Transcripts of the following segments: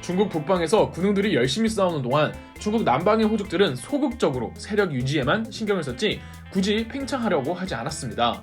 중국 북방에서 군웅들이 열심히 싸우는 동안 중국 남방의 호족들은 소극적으로 세력 유지에만 신경을 썼지 굳이 팽창하려고 하지 않았습니다.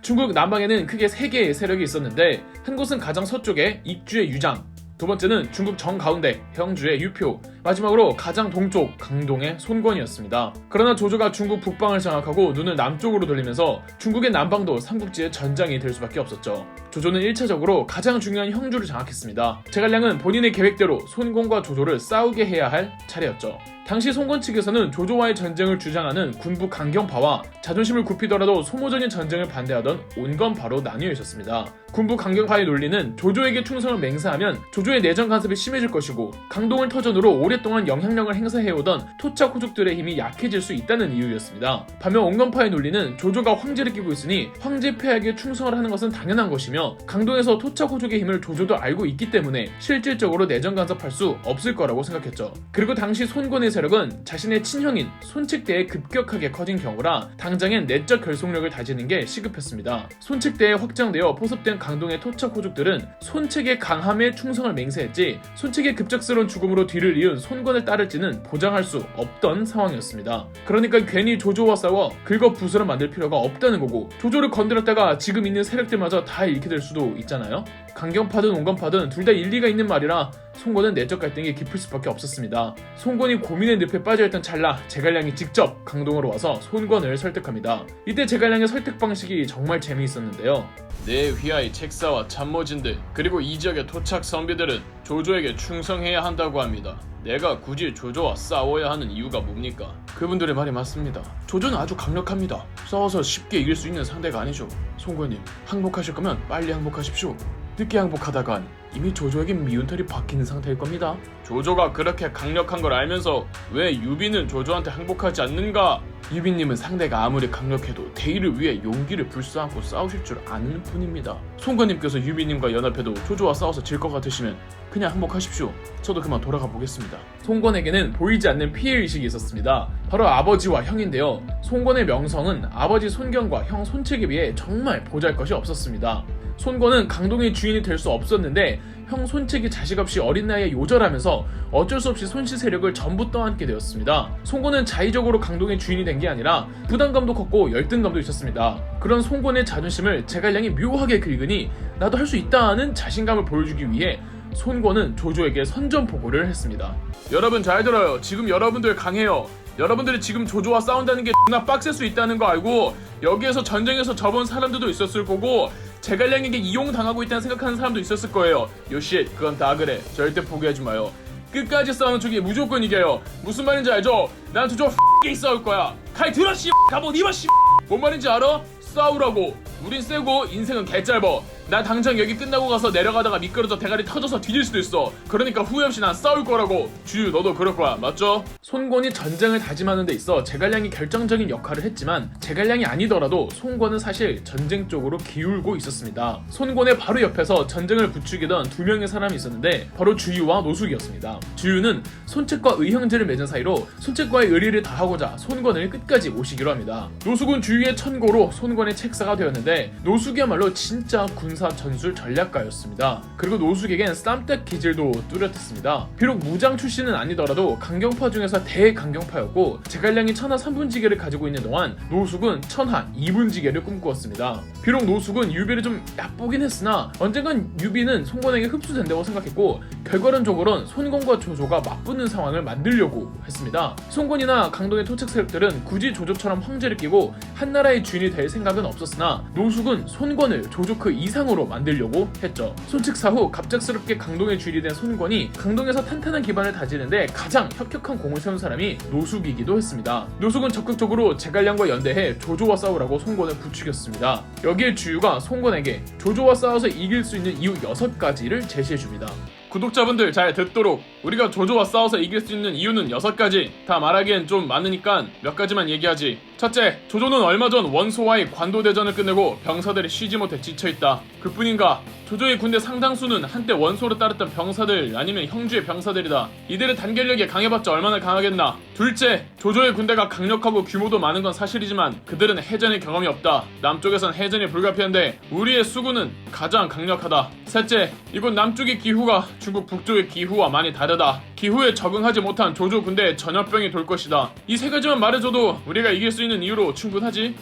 중국 남방에는 크게 3개의 세력이 있었는데 한 곳은 가장 서쪽에 익주의 유장, 두 번째는 중국 정가운데 형주의 유표, 마지막으로 가장 동쪽 강동의 손권이었습니다. 그러나 조조가 중국 북방을 장악하고 눈을 남쪽으로 돌리면서 중국의 남방도 삼국지의 전장이 될 수밖에 없었죠. 조조는 1차적으로 가장 중요한 형주를 장악했습니다. 제갈량은 본인의 계획대로 손권과 조조를 싸우게 해야 할 차례였죠. 당시 손권 측에서는 조조와의 전쟁을 주장하는 군부 강경파와 자존심을 굽히더라도 소모적인 전쟁을 반대하던 온건파로 나뉘어 있었습니다. 군부 강경파의 논리는 조조에게 충성을 맹세하면 조조의 내정 간섭이 심해질 것이고 강동을 터전으로 오랫동안 영향력을 행사해오던 토착 호족들의 힘이 약해질 수 있다는 이유였습니다. 반면 온건파의 논리는 조조가 황제를 끼고 있으니 황제 폐하에게 충성을 하는 것은 당연한 것이며 강동에서 토착 호족의 힘을 조조도 알고 있기 때문에 실질적으로 내정 간섭할 수 없을 거라고 생각했죠. 그리고 당시 손권의 세력은 자신의 친형인 손책대에 급격하게 커진 경우라 당장엔 내적 결속력을 다지는 게 시급했습니다. 손책대에 확장되어 포섭된 강동의 토착 호족들은 손책의 강함에 충성을 맹세했지 손책의 급작스러운 죽음으로 뒤를 이은 손권을 따를지는 보장할 수 없던 상황이었습니다. 그러니까 괜히 조조와 싸워 긁어부스러 만들 필요가 없다는 거고 조조를 건드렸다가 지금 있는 세력들마저 다 잃게 될 수도 있잖아요. 강경파든 온건파든 둘 다 일리가 있는 말이라 손권은 내적 갈등이 깊을 수밖에 없었습니다. 손권이 고민의 늪에 빠져있던 찰나 제갈량이 직접 강동으로 와서 손권을 설득합니다. 이때 제갈량의 설득 방식이 정말 재미있었는데요. 내 휘하의 책사와 참모진들 그리고 이 지역의 토착 선비들은 조조에게 충성해야 한다고 합니다. 내가 굳이 조조와 싸워야 하는 이유가 뭡니까? 그분들의 말이 맞습니다. 조조는 아주 강력합니다. 싸워서 쉽게 이길 수 있는 상대가 아니죠. 손권님, 항복하실 거면 빨리 항복하십시오. 늦게 항복하다간 이미 조조에겐 미운털이 박히는 상태일 겁니다. 조조가 그렇게 강력한 걸 알면서 왜 유비는 조조한테 항복하지 않는가? 유비님은 상대가 아무리 강력해도 대의를 위해 용기를 불사하고 싸우실 줄 아는 분입니다. 손권님께서 유비님과 연합해도 조조와 싸워서 질 것 같으시면 그냥 항복하십시오. 저도 그만 돌아가 보겠습니다. 손권에게는 보이지 않는 피해의식이 있었습니다. 바로 아버지와 형인데요. 손권의 명성은 아버지 손경과 형 손책에 비해 정말 보잘것이 없었습니다. 손권은 강동의 주인이 될 수 없었는데 형 손책이 자식 없이 어린 나이에 요절하면서 어쩔 수 없이 손씨 세력을 전부 떠안게 되었습니다. 손권은 자의적으로 강동의 주인이 된 게 아니라 부담감도 컸고 열등감도 있었습니다. 그런 손권의 자존심을 제갈량이 묘하게 긁으니 나도 할 수 있다는 자신감을 보여주기 위해 손권은 조조에게 선전포고를 했습니다. 여러분 잘 들어요. 지금 여러분들 강해요. 여러분들이 지금 조조와 싸운다는 게 존나 빡셀 수 있다는 거 알고 여기에서 전쟁에서 접은 사람들도 있었을 거고 제갈량에게 이용당하고 있다는 생각하는 사람도 있었을 거예요. 요쉣 그건 다 그래. 절대 포기하지 마요. 끝까지 싸우는 쪽이 무조건 이겨요. 무슨 말인지 알죠? 난 조조와 X게 싸울 거야. 칼 들어 씨 갑옷 입어 씨. 뭔 말인지 알아? 싸우라고. 우린 세고 인생은 개짧어. 나 당장 여기 끝나고 가서 내려가다가 미끄러져 대가리 터져서 뒤질 수도 있어. 그러니까 후회 없이 난 싸울 거라고. 주유 너도 그럴 거야. 맞죠? 손권이 전쟁을 다짐하는 데 있어 제갈량이 결정적인 역할을 했지만 제갈량이 아니더라도 손권은 사실 전쟁 쪽으로 기울고 있었습니다. 손권의 바로 옆에서 전쟁을 부추기던 2명의 사람이 있었는데 바로 주유와 노숙이었습니다. 주유는 손책과 의형제를 맺은 사이로 손책과의 의리를 다하고자 손권을 끝까지 모시기로 합니다. 노숙은 주유의 천고로 손권의 책사가 되었는데 노숙이야말로 진짜 군사 전술 전략가였습니다. 그리고 노숙에겐 쌈딱 기질도 뚜렷했습니다. 비록 무장 출신은 아니더라도 강경파 중에서 대강경파였고 제갈량이 천하 3분지계를 가지고 있는 동안 노숙은 천하 2분지계를 꿈꾸었습니다. 비록 노숙은 유비를 좀 얕보긴 했으나 언젠간 유비는 손권에게 흡수된다고 생각했고 결과론적으로는 손권과 조조가 맞붙는 상황을 만들려고 했습니다. 손권이나 강동의 토착 세력들은 굳이 조조처럼 황제를 끼고 한나라의 주인이 될 생각은 없었으나 노숙은 손권을 조조 그 이상으로 만들려고 했죠. 손책사 후 갑작스럽게 강동의 주인이 된 손권이 강동에서 탄탄한 기반을 다지는데 가장 혁혁한 공을 세운 사람이 노숙이기도 했습니다. 노숙은 적극적으로 제갈량과 연대해 조조와 싸우라고 손권을 부추겼습니다. 여기에 주유가 손권에게 조조와 싸워서 이길 수 있는 이유 6가지를 제시해줍니다. 구독자분들 잘 듣도록 우리가 조조와 싸워서 이길 수 있는 이유는 6가지. 다 말하기엔 좀 많으니까 몇 가지만 얘기하지. 첫째, 조조는 얼마 전 원소와의 관도대전을 끝내고 병사들이 쉬지 못해 지쳐있다. 그뿐인가? 조조의 군대 상당수는 한때 원소를 따랐던 병사들 아니면 형주의 병사들이다. 이들의 단결력이 강해봤자 얼마나 강하겠나. 둘째, 조조의 군대가 강력하고 규모도 많은 건 사실이지만 그들은 해전의 경험이 없다. 남쪽에선 해전이 불가피한데 우리의 수군은 가장 강력하다. 셋째, 이곳 남쪽의 기후가 중국 북쪽의 기후와 많이 다르다. 기후에 적응하지 못한 조조 군대에 전염병이 돌 것이다. 이 세 가지만 말해줘도 우리가 이길 수 있는 이유로 충분하지?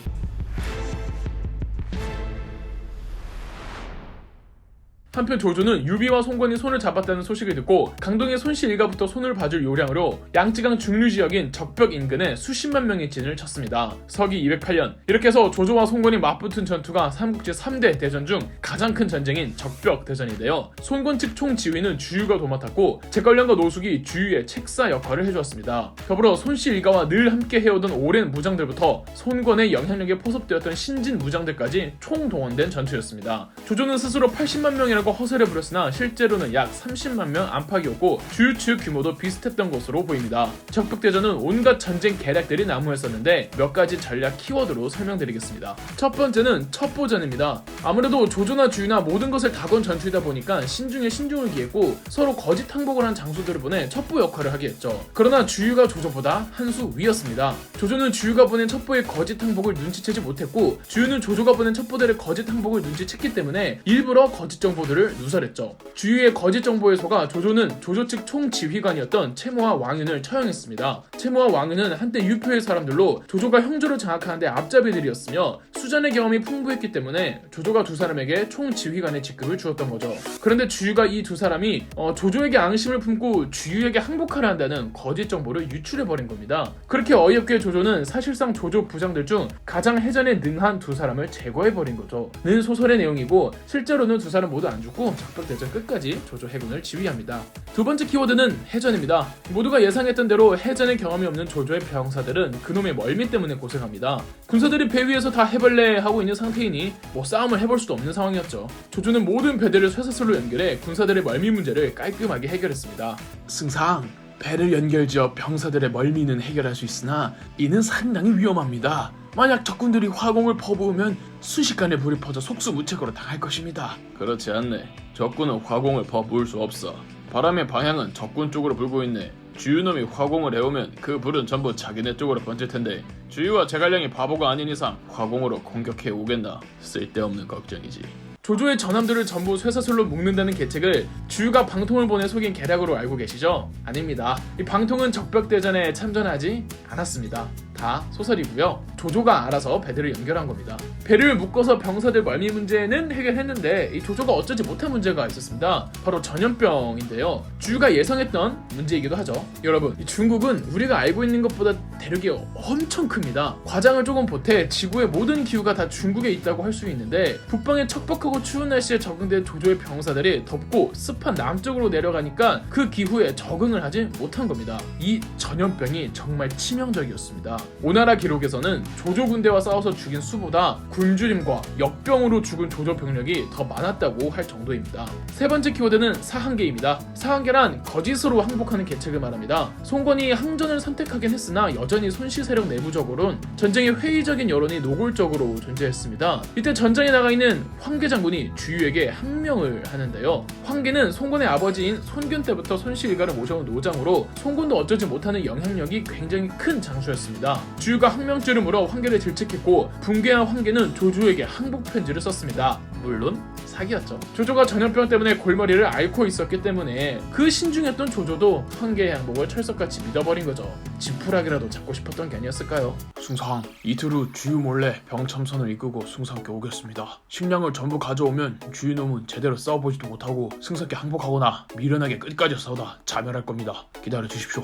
한편 조조는 유비와 송건이 손을 잡았다는 소식을 듣고 강동의 손씨 일가부터 손을 봐줄 요량으로 양쯔강 중류 지역인 적벽 인근에 수십만 명의 진을 쳤습니다. 서기 208년 이렇게 해서 조조와 송건이 맞붙은 전투가 삼국지 3대 대전 중 가장 큰 전쟁인 적벽 대전인데요. 송건 측 총지휘는 주유가 도맡았고 제걸량과 노숙이 주유의 책사 역할을 해주었습니다. 더불어 손씨 일가와 늘 함께 해오던 오랜 무장들부터 손건의 영향력에 포섭되었던 신진 무장들까지 총동원된 전투였습니다. 조조는 스스로 80만 명이라고 허설해 부렸으나 실제로는 약 30만 명 안팎이었고 주유 측 규모도 비슷했던 것으로 보입니다. 적벽대전은 온갖 전쟁 계략들이 난무했었는데 몇 가지 전략 키워드로 설명드리겠습니다. 첫 번째는 첩보전입니다. 아무래도 조조나 주유나 모든 것을 다 건 전투이다 보니까 신중에 신중을 기했고 서로 거짓 항복을 한 장수들을 보내 첩보 역할을 하게 했죠. 그러나 주유가 조조보다 한 수 위였습니다. 조조는 주유가 보낸 첩보의 거짓 항복을 눈치채지 못했고 주유는 조조가 보낸 첩보들의 거짓 항복을 눈치챘기 때문에 일부러 거짓 정보들을 누설했죠. 주유의 거짓 정보에 속아 조조는 조조 측 총지휘관이었던 채모와 왕윤을 처형했습니다. 채모와 왕윤은 한때 유표의 사람들로 조조가 형조를 장악하는데 앞잡이들이었으며 수전의 경험이 풍부했기 때문에 조조가 두 사람에게 총지휘관의 직급을 주었던 거죠. 그런데 주유가 이 두 사람이 조조에게 앙심을 품고 주유에게 항복하려 한다는 거짓 정보를 유출해버린 겁니다. 그렇게 어이없게 조조는 사실상 조조 부장들 중 가장 해전에 능한 두 사람을 제거해버린 거죠. 는 소설의 내용이고 실제로는 두 사람 모두 안 죽고 적벽대전 끝까지 조조 해군을 지휘합니다. 두 번째 키워드는 해전입니다. 모두가 예상했던 대로 해전의 경험이 없는 조조의 병사들은 그놈의 멀미 때문에 고생합니다. 군사들이 배 위에서 다 해벌레 하고 있는 상태이니 싸움을 해볼 수도 없는 상황이었죠. 조조는 모든 배들을 쇠사슬로 연결해 군사들의 멀미 문제를 깔끔하게 해결했습니다. 승상, 배를 연결지어 병사들의 멀미는 해결할 수 있으나 이는 상당히 위험합니다. 만약 적군들이 화공을 퍼부으면 순식간에 불이 퍼져 속수무책으로 당할 것입니다. 그렇지 않네. 적군은 화공을 퍼부을 수 없어. 바람의 방향은 적군 쪽으로 불고 있네. 주유놈이 화공을 해오면 그 불은 전부 자기네 쪽으로 번질 텐데 주유와 제갈량이 바보가 아닌 이상 화공으로 공격해 오겠나. 쓸데없는 걱정이지. 조조의 전함들을 전부 쇠사슬로 묶는다는 계책을 주유가 방통을 보내 속인 계략으로 알고 계시죠? 아닙니다. 이 방통은 적벽대전에 참전하지 않았습니다. 다 소설이고요. 조조가 알아서 배들을 연결한 겁니다. 배를 묶어서 병사들 멀미 문제는 해결했는데 이 조조가 어쩌지 못한 문제가 있었습니다. 바로 전염병인데요. 주유가 예상했던 문제이기도 하죠. 여러분, 이 중국은 우리가 알고 있는 것보다 대륙이 엄청 큽니다. 과장을 조금 보태 지구의 모든 기후가 다 중국에 있다고 할 수 있는데 북방의 척박하고 추운 날씨에 적응된 조조의 병사들이 덥고 습한 남쪽으로 내려가니까 그 기후에 적응을 하지 못한 겁니다. 이 전염병이 정말 치명적이었습니다. 오나라 기록에서는 조조 군대와 싸워서 죽인 수보다 굶주림과 역병으로 죽은 조조 병력이 더 많았다고 할 정도입니다. 세 번째 키워드는 사한계입니다. 사한계란 거짓으로 항복하는 계책을 말합니다. 송건이 항전을 선택하긴 했으나 여전히 손씨 세력 내부적으로는 전쟁의 회의적인 여론이 노골적으로 존재했습니다. 이때 전장에 나가 있는 황계 장군이 주유에게 항명을 하는데요. 황계는 송건의 아버지인 손균 때부터 손씨 일가를 모셔온 노장으로 송건도 어쩌지 못하는 영향력이 굉장히 큰 장수였습니다. 주유가 항명죄를 물어 황계를 질책했고 붕괴한 황계는 조조에게 항복 편지를 썼습니다. 물론 사기였죠. 조조가 전염병 때문에 골머리를 앓고 있었기 때문에 그 신중했던 조조도 황계의 항복을 철석같이 믿어버린 거죠. 지푸라기라도 잡고 싶었던 게 아니었을까요? 숭상, 이틀 후 주유 몰래 병참선을 이끌고 숭상께 오겠습니다. 식량을 전부 가져오면 주유놈은 제대로 싸워보지도 못하고 승상께 항복하거나 미련하게 끝까지 싸우다 자멸할 겁니다. 기다려주십시오.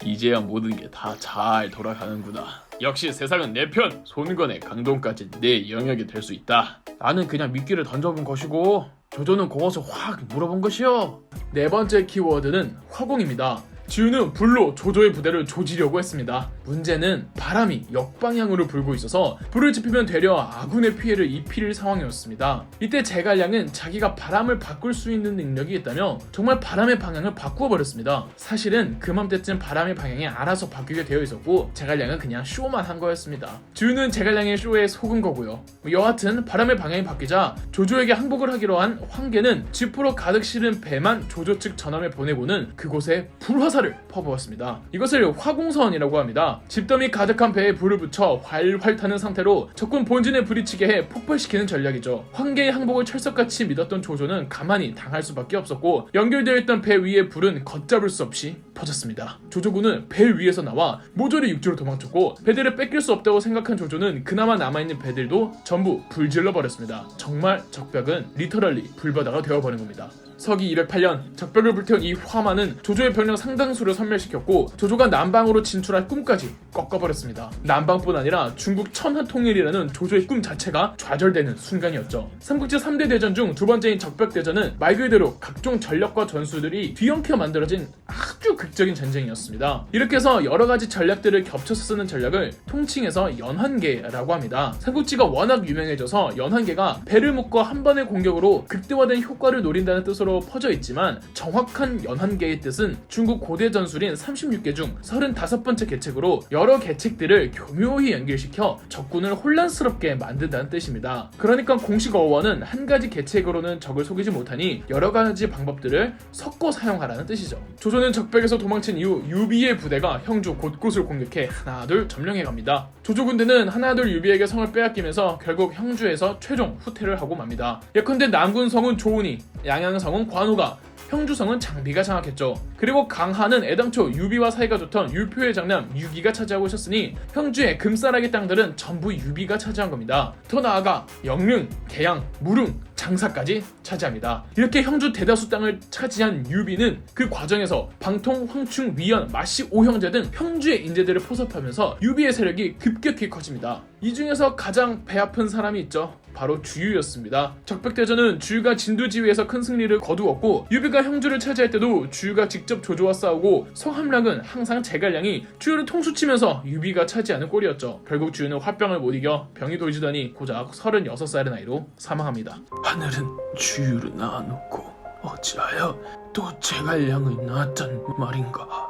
이제야 모든 게 다 잘 돌아가는구나. 역시 세상은 내 편! 손건의 강동까지 내 영역이 될 수 있다. 나는 그냥 미끼를 던져본 것이고 조조는 그것을 확 물어본 것이요. 네 번째 키워드는 화공입니다. 주유는 불로 조조의 부대를 조지려고 했습니다. 문제는 바람이 역방향으로 불고 있어서 불을 지피면 되려 아군의 피해를 입힐 상황이었습니다. 이때 제갈량은 자기가 바람을 바꿀 수 있는 능력이 있다며 정말 바람의 방향을 바꾸어 버렸습니다. 사실은 그맘때쯤 바람의 방향이 알아서 바뀌게 되어 있었고 제갈량은 그냥 쇼만 한 거였습니다. 주유는 제갈량의 쇼에 속은 거고요. 여하튼 바람의 방향이 바뀌자 조조에게 항복을 하기로 한 황계는 지프로 가득 실은 배만 조조 측 전함에 보내고는 그곳에 불화살을 퍼부었습니다. 이것을 화공선이라고 합니다. 집더미 가득한 배에 불을 붙여 활활 타는 상태로 적군 본진에 부딪히게 해 폭발시키는 전략이죠. 황계의 항복을 철석같이 믿었던 조조는 가만히 당할 수밖에 없었고 연결되어 있던 배 위의 불은 걷잡을 수 없이 퍼졌습니다. 조조군은 배 위에서 나와 모조리 육지로 도망쳤고 배들을 뺏길 수 없다고 생각한 조조는 그나마 남아있는 배들도 전부 불질러 버렸습니다. 정말 적벽은 리터럴리 불바다가 되어버린 겁니다. 서기 208년 적벽을 불태운 이 화마는 조조의 병력 상당수를 섬멸시켰고 조조가 남방으로 진출할 꿈까지 꺾어버렸습니다. 남방뿐 아니라 중국 천하통일이라는 조조의 꿈 자체가 좌절되는 순간이었죠. 삼국지 3대 대전 중 두 번째인 적벽대전은 말 그대로 각종 전력과 전술들이 뒤엉켜 만들어진 아주 극적인 전쟁이었습니다. 이렇게 해서 여러가지 전략들을 겹쳐서 쓰는 전략을 통칭해서 연환계라고 합니다. 삼국지가 워낙 유명해져서 연환계가 배를 묶어 한 번의 공격으로 극대화된 효과를 노린다는 뜻으로 퍼져 있지만 정확한 연환계의 뜻은 중국 고대 전술인 36개 중 35번째 계책으로 여러 계책들을 교묘히 연결시켜 적군을 혼란스럽게 만든다는 뜻입니다. 그러니까 공식 어원은 한 가지 계책으로는 적을 속이지 못하니 여러 가지 방법들을 섞어 사용하라는 뜻이죠. 조조는 적벽에서 도망친 이후 유비의 부대가 형주 곳곳을 공격해 하나둘 점령해갑니다. 조조 군대는 하나둘 유비에게 성을 빼앗기면서 결국 형주에서 최종 후퇴를 하고 맙니다. 예컨대 남군성은 조은이, 양양성은 관우가, 형주성은 장비가 장악했죠. 그리고 강하는 애당초 유비와 사이가 좋던 유표의 장남 유기가 차지하고 있었으니 형주의 금싸라기 땅들은 전부 유비가 차지한 겁니다. 더 나아가 영릉, 계양, 무릉, 장사까지 차지합니다. 이렇게 형주 대다수 땅을 차지한 유비는 그 과정에서 방통, 황충, 위연, 마씨, 오형제 등 형주의 인재들을 포섭하면서 유비의 세력이 급격히 커집니다. 이 중에서 가장 배 아픈 사람이 있죠. 바로 주유였습니다. 적벽대전은 주유가 진두지휘에서 큰 승리를 거두었고 유비가 형주를 차지할 때도 주유가 직접 조조와 싸우고 성함락은 항상 제갈량이 주유를 통수치면서 유비가 차지하는 꼴이었죠. 결국 주유는 화병을 못 이겨 병이 돌지더니 고작 36살의 나이로 사망합니다. 하늘은 주유를 낳아놓고 어찌하여 또 제갈량을 낳았단 말인가.